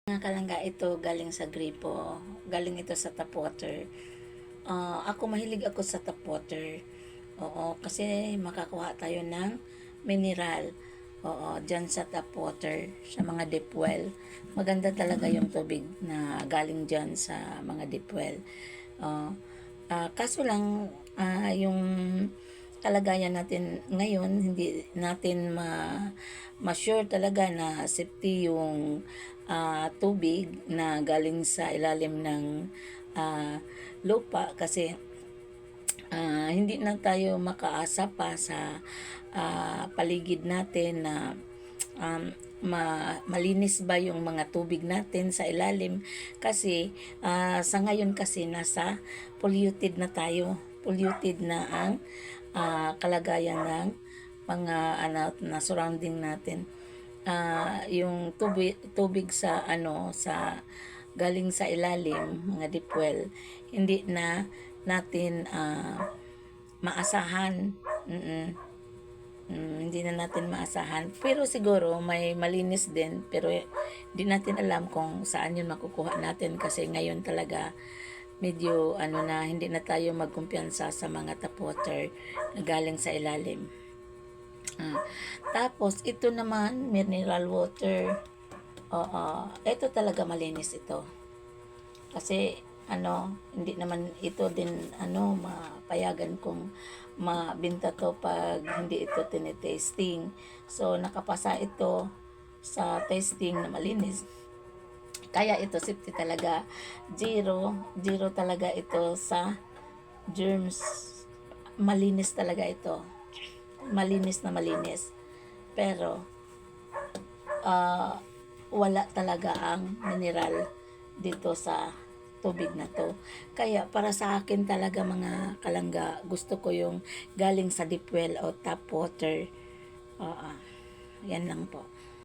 Mga kalangga, ito galing sa gripo. Galing ito sa tap water. Ako mahilig ako sa tap water. Oo, kasi makakuha tayo ng mineral. Oo, dyan sa tap water, sa mga deep well. Maganda talaga yung tubig na galing dyan sa mga deep well. Kaso lang, yung kalagayan natin ngayon, hindi natin ma-sure talaga na safety yung tubig na galing sa ilalim ng lupa kasi hindi na tayo makaasa pa sa paligid natin na malinis ba yung mga tubig natin sa ilalim kasi sa ngayon kasi nasa polluted na tayo, polluted na ang kalagayan ng mga na surrounding natin. Yung tubig sa sa galing sa ilalim, mga deep well, hindi na natin maasahan. Hindi na natin maasahan. Pero siguro may malinis din, pero hindi natin alam kung saan yun makukuha natin kasi ngayon talaga medyo na hindi na tayo magkumpiyansa sa mga tap water na galing sa ilalim. Tapos ito naman mineral water. Ito talaga malinis ito. Kasi hindi naman ito din mapayagan kung mabinta to pag hindi ito tinetesting. So nakapasa ito sa testing na malinis. Kaya ito safety talaga. Zero talaga ito sa germs. Malinis talaga ito. Malinis na malinis. Pero wala talaga ang mineral dito sa tubig na to. Kaya para sa akin talaga mga kalangga, gusto ko yung galing sa deep well o tap water. Yan lang po.